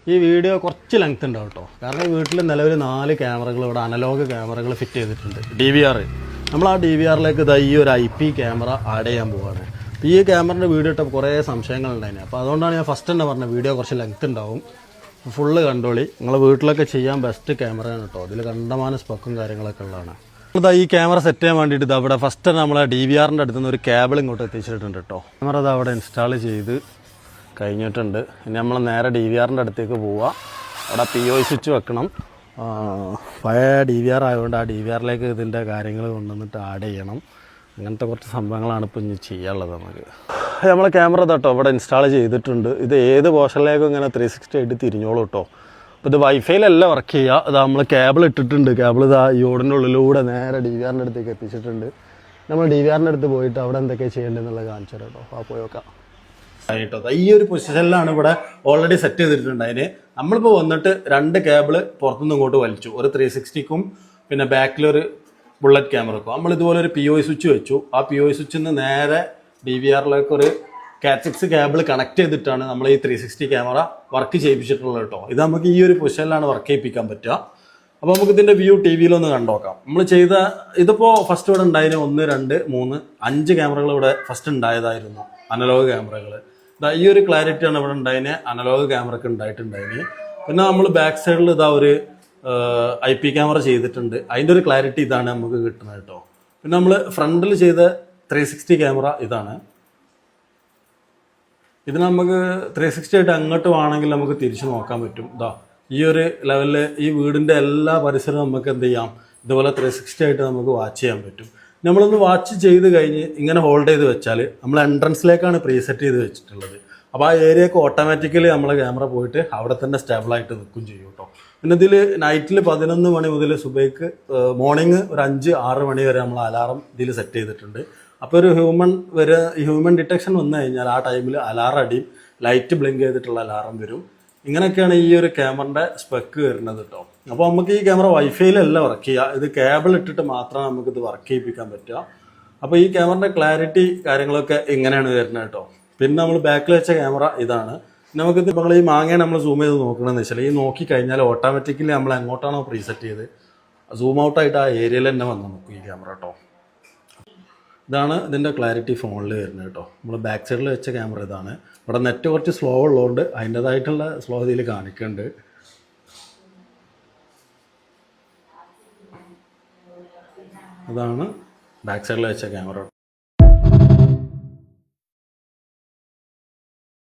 ഈ വീഡിയോ കുറച്ച് ലെങ്ത് ഉണ്ടാവും കേട്ടോ. കാരണം ഈ വീട്ടിൽ നിലവിൽ 4 ക്യാമറകൾ ഇവിടെ അനലോഗ് ക്യാമറകൾ ഫിറ്റ് ചെയ്തിട്ടുണ്ട്. DVR നമ്മൾ ആ DVRലേക്ക് ഇതാ ഈ ഒരു IP ക്യാമറ ആഡ് ചെയ്യാൻ പോവുകയാണ്. ഈ ക്യാമറയുടെ വീഡിയോ ഇട്ടപ്പോൾ കുറേ സംശയങ്ങളുണ്ടായിരുന്നു. അപ്പോൾ അതുകൊണ്ടാണ് ഞാൻ ഫസ്റ്റ് തന്നെ പറഞ്ഞത് വീഡിയോ കുറച്ച് ലെങ്ത് ഉണ്ടാവും. ഫുള്ള് കണ്ടോളി. നിങ്ങൾ വീട്ടിലൊക്കെ ചെയ്യാൻ ബെസ്റ്റ് ക്യാമറയാണ് കേട്ടോ. ഇതിൽ കണ്ടമാനം സ്പെക്കും കാര്യങ്ങളൊക്കെ ഉള്ളതാണ്. ഇതാ ഈ ക്യാമറ സെറ്റ് ചെയ്യാൻ വേണ്ടിയിട്ട് ഇത് അവിടെ ഫസ്റ്റ് നമ്മളെ DVRൻ്റെ അടുത്ത് നിന്ന് ഒരു കേബിൾ ഇങ്ങോട്ട് എത്തിച്ചിട്ടുണ്ട് കേട്ടോ. ക്യാമറ ഇത് അവിടെ ഇൻസ്റ്റാൾ ചെയ്ത് കഴിഞ്ഞിട്ടുണ്ട്. ഇനി നമ്മൾ നേരെ DVRൻ്റെ അടുത്തേക്ക് പോവുക. അവിടെ POI സ്വിച്ച് വെക്കണം. പഴയ DVR ആയതുകൊണ്ട് ആ DVRലേക്ക് ഇതിൻ്റെ കാര്യങ്ങൾ കൊണ്ടുവന്നിട്ട് ആഡ് ചെയ്യണം. അങ്ങനത്തെ കുറച്ച് സംഭവങ്ങളാണ് ഇപ്പോൾ ഇനി ചെയ്യാനുള്ളത്. നമുക്ക് നമ്മളെ ക്യാമറ കേട്ടോ ഇവിടെ ഇൻസ്റ്റാൾ ചെയ്തിട്ടുണ്ട്. ഇത് ഏത് പോർഷനിലേക്കും ഇങ്ങനെ 360 ആയിട്ട് തിരിഞ്ഞോളൂ കേട്ടോ. അപ്പോൾ ഇത് വൈഫൈയിലല്ല വർക്ക് ചെയ്യുക. ഇത് നമ്മൾ കേബിൾ ഇട്ടിട്ടുണ്ട്. കേബിൾ ഇതാ ഈ ഓടിൻ്റെ ഉള്ളിലൂടെ നേരെ DVRൻ്റെ അടുത്തേക്ക് എത്തിച്ചിട്ടുണ്ട്. നമ്മൾ DVRൻ്റെ അടുത്ത് പോയിട്ട് അവിടെ എന്തൊക്കെയാണ് ചെയ്യേണ്ടതെന്നുള്ളത് കാണിച്ചു തരാം കേട്ടോ. അപ്പോൾ പോയി നോക്കാം. ഈ ഒരു പൊസിഷനിലാണ് ഇവിടെ ഓൾറെഡി സെറ്റ് ചെയ്തിട്ടുണ്ട്. അതിന് നമ്മളിപ്പോൾ വന്നിട്ട് 2 കേബിൾ പുറത്തുനിന്ന് ഇങ്ങോട്ട് വലിച്ചു. ഒരു 360ക്കും പിന്നെ ബാക്കിലൊരു ബുള്ളറ്റ് ക്യാമറക്കും. നമ്മൾ ഇതുപോലെ ഒരു POI സ്വിച്ച് വെച്ചു. ആ POI സ്വിച്ചിൽ നിന്ന് നേരെ DVRലേക്ക് ഒരു Cat 6 കേബിൾ കണക്ട് ചെയ്തിട്ടാണ് നമ്മൾ ഈ 360 ക്യാമറ വർക്ക് ചെയ്യിപ്പിച്ചിട്ടുള്ളത് കേട്ടോ. ഇത് നമുക്ക് ഈ ഒരു പൊസിഷനിലാണ് വർക്ക് ചെയ്യിപ്പിക്കാൻ പറ്റുക. അപ്പോൾ നമുക്ക് ഇതിൻ്റെ വ്യൂ TV-യിലൊന്ന് കണ്ടുനോക്കാം. നമ്മൾ ചെയ്ത ഇതിപ്പോൾ ഫസ്റ്റ് ഇവിടെ ഉണ്ടായതിന് 1 2 3 5 ക്യാമറകൾ ഇവിടെ ഫസ്റ്റ് ഉണ്ടായതായിരുന്നു, അനലോഗ് ക്യാമറകൾ. ഈ ഒരു ക്ലാരിറ്റിയാണ് ഇവിടെ ഉണ്ടായതിന് അനലോഗ് ക്യാമറക്ക് ഉണ്ടായിട്ടുണ്ടായിന്. പിന്നെ നമ്മൾ ബാക്ക് സൈഡിൽ ഇതാ ഒരു IP ക്യാമറ ചെയ്തിട്ടുണ്ട്. അതിൻ്റെ ഒരു ക്ലാരിറ്റി ഇതാണ് നമുക്ക് കിട്ടുന്നത് കേട്ടോ. പിന്നെ നമ്മൾ ഫ്രണ്ടിൽ ചെയ്ത 360 ക്യാമറ ഇതാണ്. ഇത് നമുക്ക് 360 ആയിട്ട് അങ്ങോട്ട് വേണമെങ്കിൽ നമുക്ക് തിരിച്ചു നോക്കാൻ പറ്റും. ഇതാ ഈ ഒരു ലെവലിൽ ഈ വീടിൻ്റെ എല്ലാ പരിസരവും നമുക്ക് എന്ത് ചെയ്യാം, ഇതുപോലെ 360 ആയിട്ട് നമുക്ക് വാച്ച് ചെയ്യാൻ പറ്റും. നമ്മളൊന്ന് വാച്ച് ചെയ്ത് കഴിഞ്ഞ് ഇങ്ങനെ ഹോൾഡ് ചെയ്ത് വെച്ചാൽ നമ്മൾ എൻട്രൻസിലേക്കാണ് പ്രീസെറ്റ് ചെയ്ത് വെച്ചിട്ടുള്ളത്. അപ്പോൾ ആ ഏരിയക്ക് ഓട്ടോമാറ്റിക്കലി നമ്മളെ ക്യാമറ പോയിട്ട് അവിടെ തന്നെ സ്റ്റേബിളായിട്ട് നിൽക്കും ചെയ്യും കേട്ടോ. പിന്നെ ഇതിൽ നൈറ്റിൽ 11 മണി മുതൽ സുബൈക്ക് മോർണിംഗ് ഒരു 5-6 മണി വരെ നമ്മൾ അലാറം ഇതിൽ സെറ്റ് ചെയ്തിട്ടുണ്ട്. അപ്പോൾ ഒരു ഹ്യൂമൻ ഡിറ്റക്ഷൻ വന്നു കഴിഞ്ഞാൽ ആ ടൈമിൽ അലാറം അടിയും, ലൈറ്റ് ബ്ലിങ്ക് ചെയ്തിട്ടുള്ള അലാറം വരും. ഇങ്ങനെയൊക്കെയാണ് ഈ ഒരു ക്യാമറയുടെ സ്പെക്ക് വരുന്നത് കേട്ടോ. അപ്പോൾ നമുക്ക് ഈ ക്യാമറ വൈഫൈയിലല്ല വർക്ക് ചെയ്യുക. ഇത് കേബിൾ ഇട്ടിട്ട് മാത്രമേ നമുക്കിത് വർക്ക് ചെയ്യിപ്പിക്കാൻ പറ്റുക. അപ്പോൾ ഈ ക്യാമറയുടെ ക്ലാരിറ്റി കാര്യങ്ങളൊക്കെ ഇങ്ങനെയാണ് വരുന്നത് കേട്ടോ. പിന്നെ നമ്മൾ ബാക്കിൽ വെച്ച ക്യാമറ ഇതാണ്. നമുക്കിത് നമ്മൾ ഈ മാങ്ങയെ നമ്മൾ സൂം ചെയ്ത് നോക്കണമെന്ന് വെച്ചാൽ ഈ നോക്കി കഴിഞ്ഞാൽ ഓട്ടോമാറ്റിക്കലി നമ്മൾ എങ്ങോട്ടാണോ പ്രീസെറ്റ് ചെയ്ത് സൂം ഔട്ടായിട്ട് ആ ഏരിയയിൽ തന്നെ വന്ന് നോക്കും ഈ ക്യാമറ കേട്ടോ. ഇതാണ് ഇതിൻ്റെ ക്ലാരിറ്റി ഫോണിൽ വരുന്നത് കേട്ടോ. നമ്മൾ ബാക്ക് സൈഡിൽ വെച്ച ക്യാമറ ഇതാണ്. ഇവിടെ നെറ്റ് കുറച്ച് സ്ലോ ഉള്ളതുകൊണ്ട് അതിൻ്റേതായിട്ടുള്ള സ്ലോ ഇതിൽ കാണിക്കുന്നുണ്ട്. അതാണ് ബാക്ക് സൈഡിൽ വെച്ച ക്യാമറ.